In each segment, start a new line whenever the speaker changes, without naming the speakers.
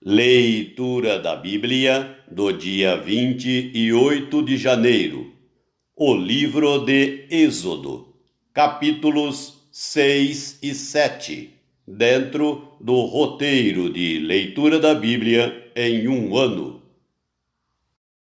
Leitura da Bíblia do dia 28 de janeiro. O livro de Êxodo, capítulos 6 e 7, dentro do roteiro de leitura da Bíblia em um ano.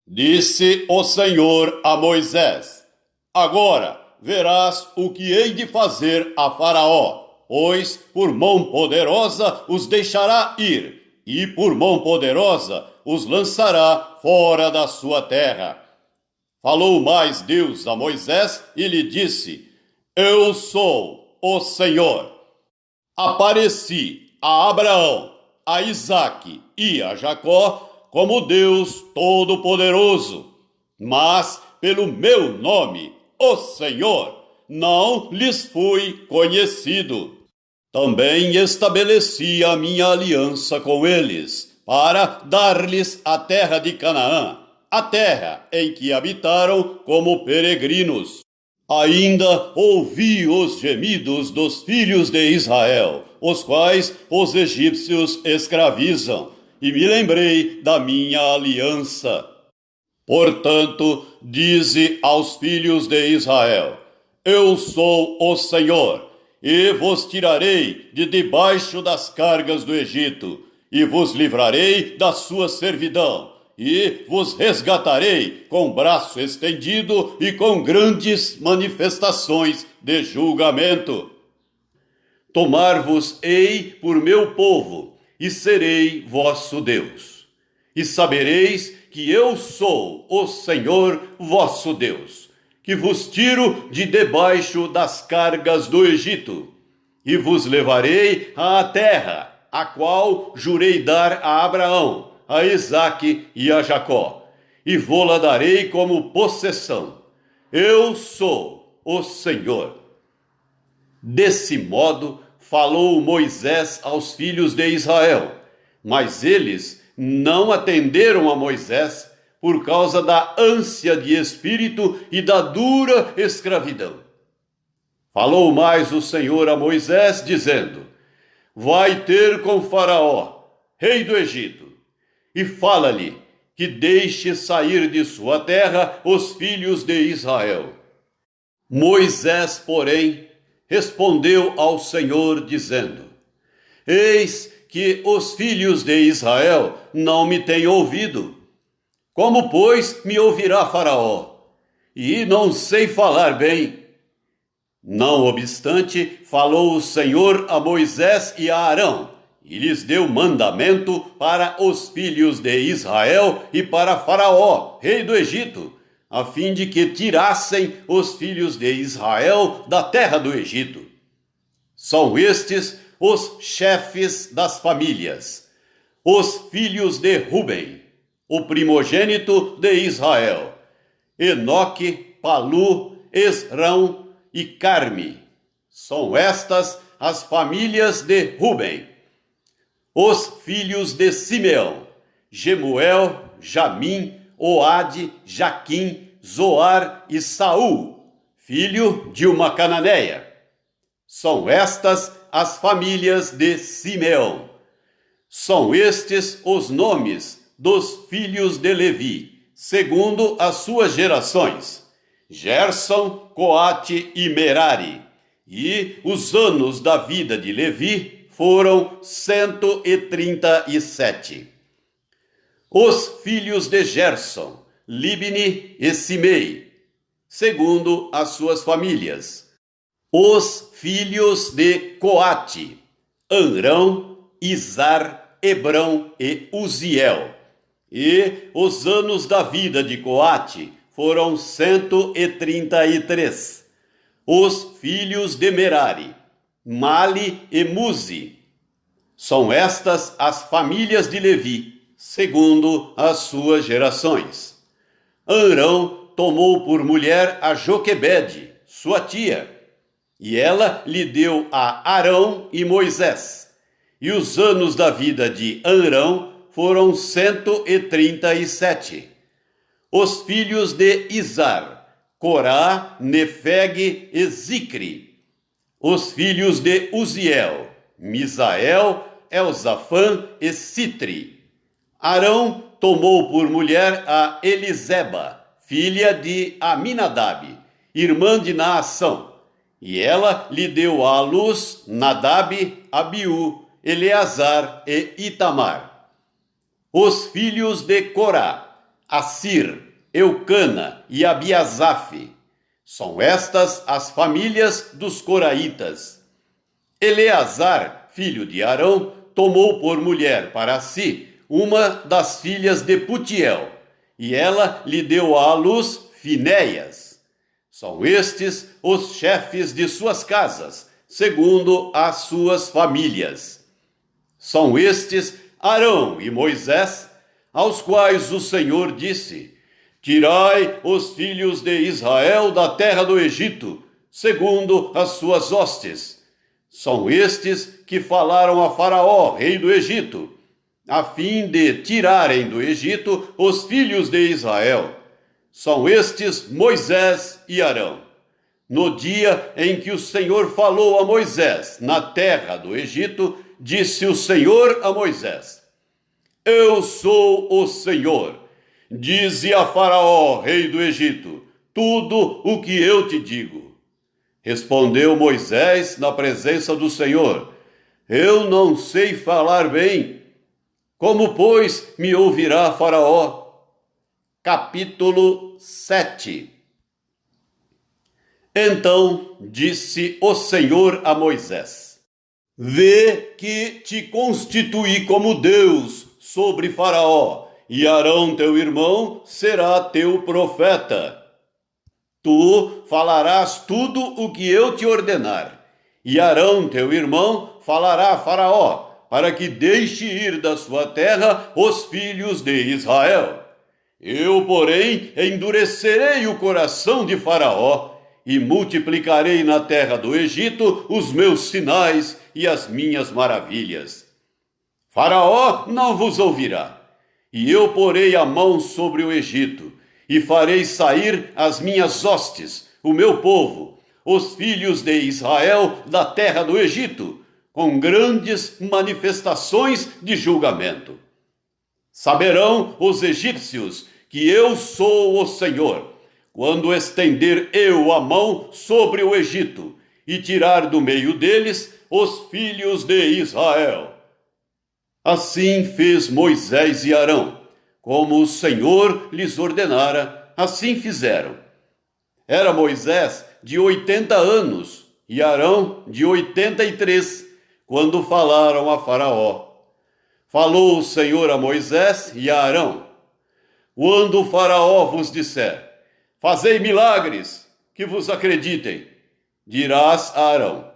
Disse o Senhor a Moisés: Agora verás o que hei de fazer a Faraó, pois por mão poderosa os deixará ir, e por mão poderosa os lançará fora da sua terra. Falou mais Deus a Moisés e lhe disse: Eu sou o Senhor. Apareci a Abraão, a Isaque e a Jacó como Deus Todo-Poderoso, mas pelo meu nome, o Senhor, não lhes fui conhecido. Também estabeleci a minha aliança com eles, para dar-lhes a terra de Canaã, a terra em que habitaram como peregrinos. Ainda ouvi os gemidos dos filhos de Israel, os quais os egípcios escravizam, e me lembrei da minha aliança. Portanto, dize aos filhos de Israel: Eu sou o Senhor, e vos tirarei de debaixo das cargas do Egito, e vos livrarei da sua servidão, e vos resgatarei com braço estendido e com grandes manifestações de julgamento. Tomar-vos-ei por meu povo, e serei vosso Deus. E sabereis que eu sou o Senhor vosso Deus, que vos tiro de debaixo das cargas do Egito, e vos levarei à terra, a qual jurei dar a Abraão, a Isaque e a Jacó, e vô-la darei como possessão. Eu sou o Senhor. Desse modo falou Moisés aos filhos de Israel, mas eles não atenderam a Moisés por causa da ânsia de espírito e da dura escravidão. Falou mais o Senhor a Moisés, dizendo: Vai ter com Faraó, rei do Egito, e fala-lhe que deixe sair de sua terra os filhos de Israel. Moisés, porém, respondeu ao Senhor, dizendo: Eis que os filhos de Israel não me têm ouvido. Como, pois, me ouvirá Faraó? E não sei falar bem. Não obstante, falou o Senhor a Moisés e a Arão, e lhes deu mandamento para os filhos de Israel e para Faraó, rei do Egito, a fim de que tirassem os filhos de Israel da terra do Egito. São estes os chefes das famílias, os filhos de Ruben, o primogênito de Israel: Enoque, Palu, Esrão e Carme. São estas as famílias de Ruben. Os filhos de Simeão: Jemuel, Jamim, Oade, Jaquim, Zoar e Saul, filho de uma cananeia. São estas as famílias de Simeão. São estes os nomes dos filhos de Levi, segundo as suas gerações: Gerson, Coate e Merari. E os anos da vida de Levi foram 137. Os filhos de Gerson: Libni e Simei, segundo as suas famílias. Os filhos de Coate: Amrão, Izar, Hebrão e Uziel. E os anos da vida de Coate foram 133. Os filhos de Merari: Mali e Muzi. São estas as famílias de Levi, segundo as suas gerações. Amrão tomou por mulher a Joquebede, sua tia, e ela lhe deu a Arão e Moisés. E os anos da vida de Amrão foram 137. Os filhos de Izar: Corá, Nefeg e Zicri. Os filhos de Uziel: Misael, Elzafã e Citri. Arão tomou por mulher a Eliseba, filha de Aminadab, irmã de Naação, e ela lhe deu à luz Nadab, Abiú, Eleazar e Itamar. Os filhos de Corá, Assir, Eucana e Abiasaf. São estas as famílias dos coraitas. Eleazar, filho de Arão, tomou por mulher para si uma das filhas de Putiel, e ela lhe deu à luz Finéias. São estes os chefes de suas casas, segundo as suas famílias. São estes Arão e Moisés, aos quais o Senhor disse: Tirai os filhos de Israel da terra do Egito, segundo as suas hostes. São estes que falaram a Faraó, rei do Egito, a fim de tirarem do Egito os filhos de Israel. São estes Moisés e Arão. No dia em que o Senhor falou a Moisés na terra do Egito, disse o Senhor a Moisés: Eu sou o Senhor. Dize a Faraó, rei do Egito, tudo o que eu te digo. Respondeu Moisés na presença do Senhor: Eu não sei falar bem. Como, pois, me ouvirá Faraó? Capítulo 7. Então disse o Senhor a Moisés: Vê que te constituí como Deus sobre Faraó, e Arão teu irmão será teu profeta. Tu falarás tudo o que eu te ordenar, e Arão teu irmão falará a Faraó, para que deixe ir da sua terra os filhos de Israel. Eu, porém, endurecerei o coração de Faraó, e multiplicarei na terra do Egito os meus sinais e as minhas maravilhas. Faraó não vos ouvirá, e eu porei a mão sobre o Egito, e farei sair as minhas hostes, o meu povo, os filhos de Israel da terra do Egito, com grandes manifestações de julgamento. Saberão os egípcios que eu sou o Senhor, quando estender eu a mão sobre o Egito e tirar do meio deles os filhos de Israel. Assim fez Moisés e Arão, como o Senhor lhes ordenara, assim fizeram. Era Moisés de 80 anos e Arão de 83, quando falaram a Faraó. Falou o Senhor a Moisés e a Arão: Quando o Faraó vos disser: Fazei milagres, que vos acreditem, dirás a Arão: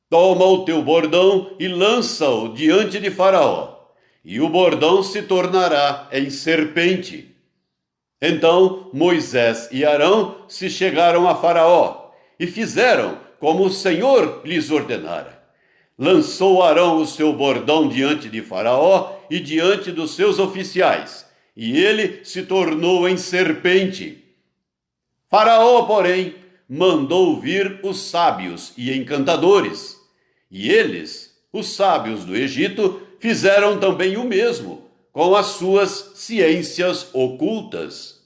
Toma o teu bordão e lança-o diante de Faraó, e o bordão se tornará em serpente. Então Moisés e Arão se chegaram a Faraó e fizeram como o Senhor lhes ordenara. Lançou Arão o seu bordão diante de Faraó e diante dos seus oficiais, e ele se tornou em serpente. Faraó, porém, mandou vir os sábios e encantadores, e eles, os sábios do Egito, fizeram também o mesmo com as suas ciências ocultas.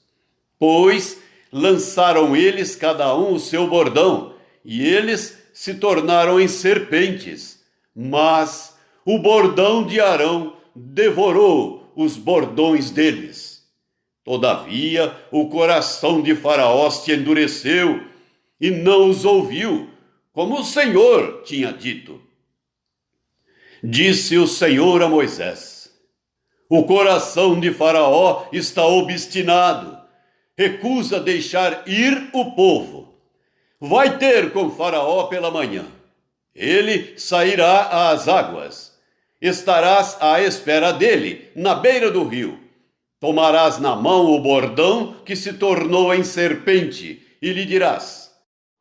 Pois lançaram eles cada um o seu bordão, e eles se tornaram em serpentes. Mas o bordão de Arão devorou os bordões deles. Todavia, o coração de Faraó se endureceu e não os ouviu, como o Senhor tinha dito. Disse o Senhor a Moisés: O coração de Faraó está obstinado, recusa deixar ir o povo. Vai ter com Faraó pela manhã. Ele sairá às águas. Estarás à espera dele, na beira do rio. Tomarás na mão o bordão que se tornou em serpente, e lhe dirás: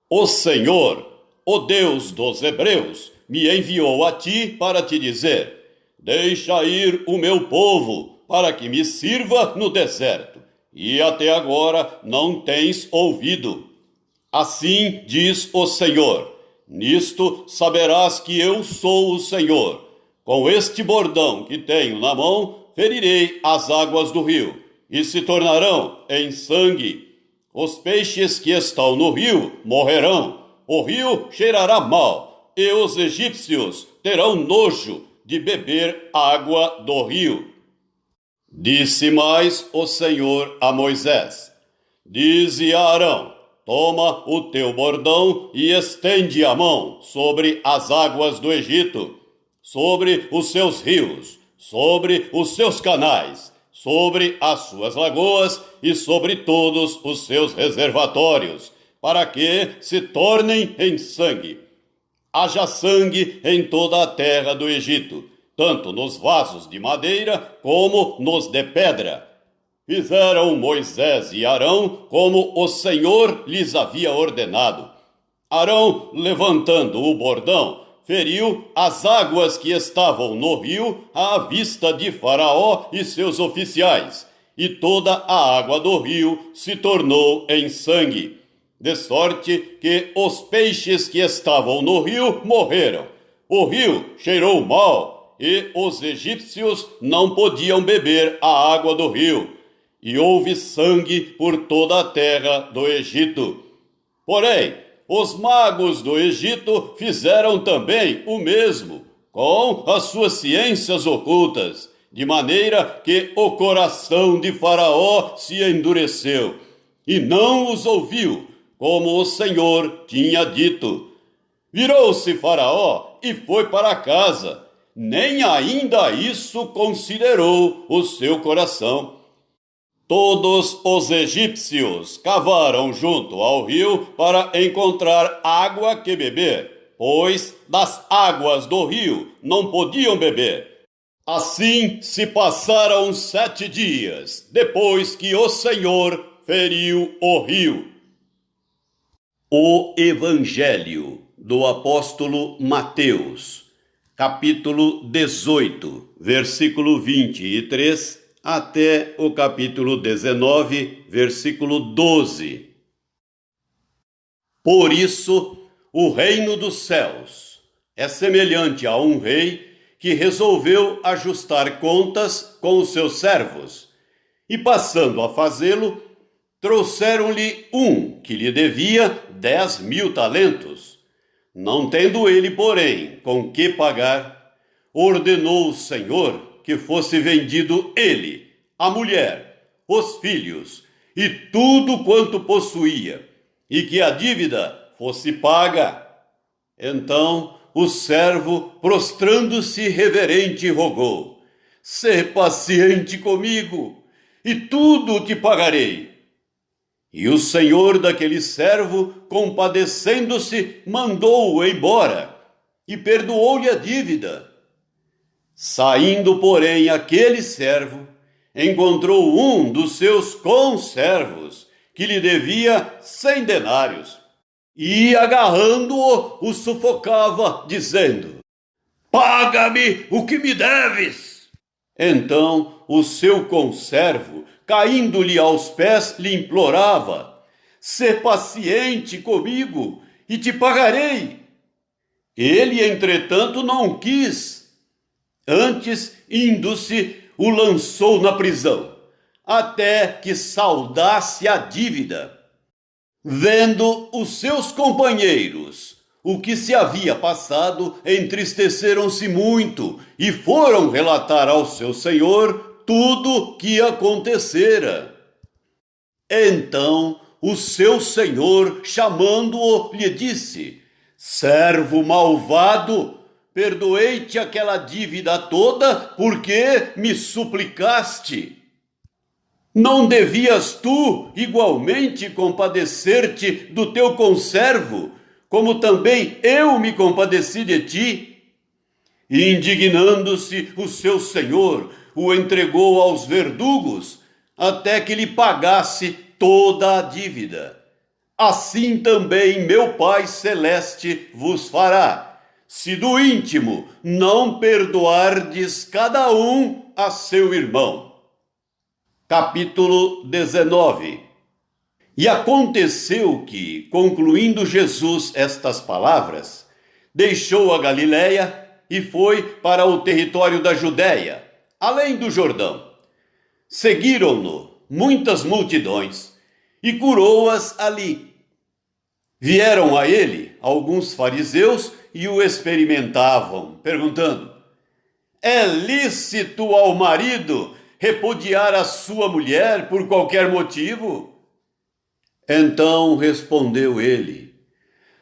O Senhor, o Deus dos Hebreus, me enviou a ti para te dizer: Deixa ir o meu povo, para que me sirva no deserto, e até agora não tens ouvido. Assim diz o Senhor: Nisto saberás que eu sou o Senhor. Com este bordão que tenho na mão, ferirei as águas do rio, e se tornarão em sangue. Os peixes que estão no rio morrerão, o rio cheirará mal, e os egípcios terão nojo de beber água do rio. Disse mais o Senhor a Moisés: Dize a Arão: Toma o teu bordão e estende a mão sobre as águas do Egito, sobre os seus rios, sobre os seus canais, sobre as suas lagoas e sobre todos os seus reservatórios, para que se tornem em sangue. Haja sangue em toda a terra do Egito, tanto nos vasos de madeira como nos de pedra. Fizeram Moisés e Arão como o Senhor lhes havia ordenado. Arão, levantando o bordão, feriu as águas que estavam no rio à vista de Faraó e seus oficiais, e toda a água do rio se tornou em sangue, de sorte que os peixes que estavam no rio morreram. O rio cheirou mal, e os egípcios não podiam beber a água do rio, e houve sangue por toda a terra do Egito. Porém, os magos do Egito fizeram também o mesmo, com as suas ciências ocultas, de maneira que o coração de Faraó se endureceu, e não os ouviu, como o Senhor tinha dito. Virou-se Faraó e foi para casa, nem ainda isso considerou o seu coração. Todos os egípcios cavaram junto ao rio para encontrar água que beber, pois das águas do rio não podiam beber. Assim se passaram 7 dias, depois que o Senhor feriu o rio. O Evangelho do Apóstolo Mateus, capítulo 18, versículo 23, até o capítulo 19, versículo 12. Por isso, o reino dos céus é semelhante a um rei que resolveu ajustar contas com os seus servos, e passando a fazê-lo, trouxeram-lhe um que lhe devia 10.000 talentos. Não tendo ele, porém, com que pagar, ordenou o Senhor que fosse vendido ele, a mulher, os filhos e tudo quanto possuía, e que a dívida fosse paga. Então o servo, prostrando-se reverente, rogou: Sê paciente comigo, e tudo te pagarei. E o senhor daquele servo, compadecendo-se, mandou-o embora e perdoou-lhe a dívida. Saindo, porém, aquele servo, encontrou um dos seus conservos, que lhe devia 100 denários, e, agarrando-o, o sufocava, dizendo: Paga-me o que me deves! Então o seu conservo, caindo-lhe aos pés, lhe implorava: Sê paciente comigo, e te pagarei. Ele, entretanto, não quis. Antes, indo-se, o lançou na prisão, até que saldasse a dívida. Vendo os seus companheiros o que se havia passado, entristeceram-se muito e foram relatar ao seu senhor tudo que acontecera. Então o seu senhor, chamando-o, lhe disse: Servo malvado, perdoei-te aquela dívida toda porque me suplicaste. Não devias tu igualmente compadecer-te do teu conservo, como também eu me compadeci de ti? E, indignando-se, o seu senhor o entregou aos verdugos, até que lhe pagasse toda a dívida. Assim também meu Pai Celeste vos fará, se do íntimo não perdoardes cada um a seu irmão. Capítulo 19. E aconteceu que, concluindo Jesus estas palavras, deixou a Galiléia e foi para o território da Judéia, além do Jordão. Seguiram-no muitas multidões e curou-as ali. Vieram a ele alguns fariseus e o experimentavam, perguntando: é lícito ao marido repudiar a sua mulher por qualquer motivo? Então respondeu ele: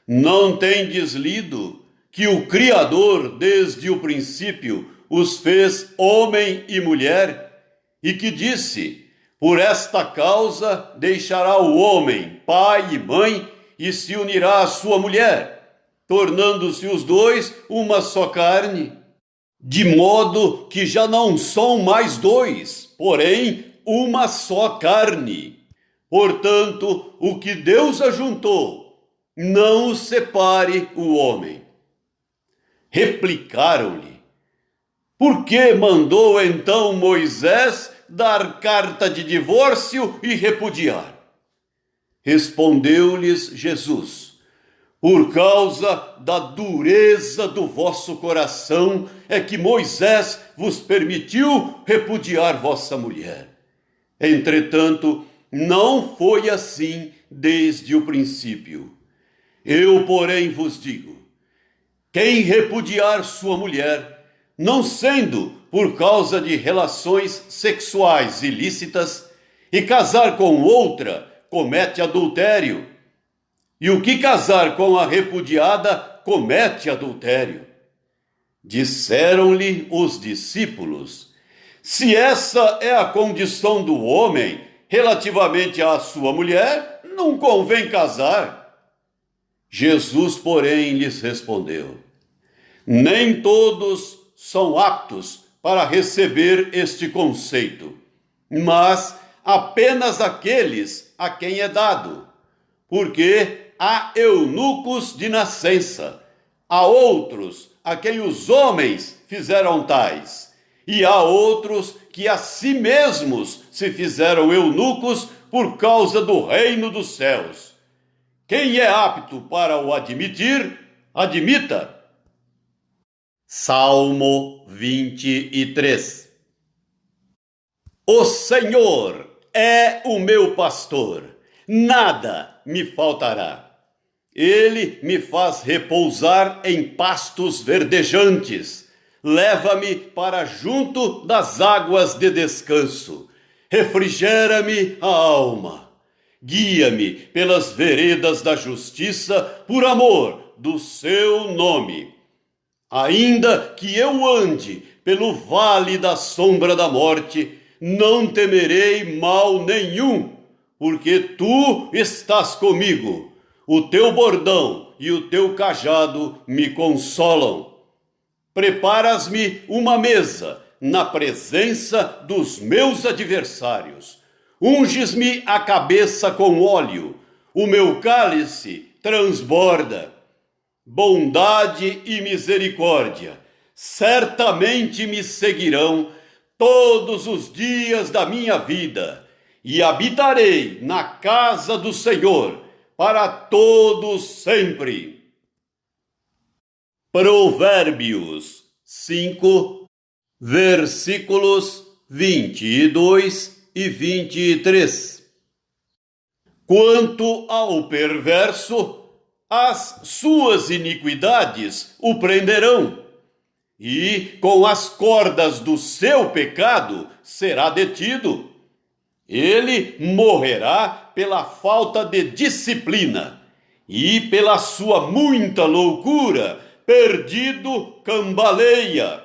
não tendes lido que o Criador, desde o princípio, os fez homem e mulher, e que disse: por esta causa deixará o homem pai e mãe e se unirá à sua mulher, tornando-se os dois uma só carne, de modo que já não são mais dois, porém uma só carne. Portanto, o que Deus ajuntou, não o separe o homem. Replicaram-lhe: por que mandou então Moisés dar carta de divórcio e repudiar? Respondeu-lhes Jesus: por causa da dureza do vosso coração é que Moisés vos permitiu repudiar vossa mulher. Entretanto, não foi assim desde o princípio. Eu, porém, vos digo: quem repudiar sua mulher, não sendo por causa de relações sexuais ilícitas, e casar com outra, comete adultério. E o que casar com a repudiada, comete adultério. Disseram-lhe os discípulos: se essa é a condição do homem relativamente à sua mulher, não convém casar. Jesus, porém, lhes respondeu: nem todos são aptos para receber este conceito, mas apenas aqueles a quem é dado, porque há eunucos de nascença, há outros a quem os homens fizeram tais, e há outros que a si mesmos se fizeram eunucos por causa do reino dos céus. Quem é apto para o admitir, admita. Salmo 23. O Senhor é o meu pastor, nada me faltará. Ele me faz repousar em pastos verdejantes, leva-me para junto das águas de descanso, refrigera-me a alma, guia-me pelas veredas da justiça por amor do seu nome. Ainda que eu ande pelo vale da sombra da morte, não temerei mal nenhum, porque tu estás comigo. O teu bordão e o teu cajado me consolam. Preparas-me uma mesa na presença dos meus adversários. Unges-me a cabeça com óleo, o meu cálice transborda. Bondade e misericórdia certamente me seguirão todos os dias da minha vida, e habitarei na casa do Senhor para todos sempre. Provérbios 5, versículos 22 e 23. Quanto ao perverso, as suas iniquidades o prenderão, e com as cordas do seu pecado será detido. Ele morrerá pela falta de disciplina, e pela sua muita loucura, perdido cambaleia.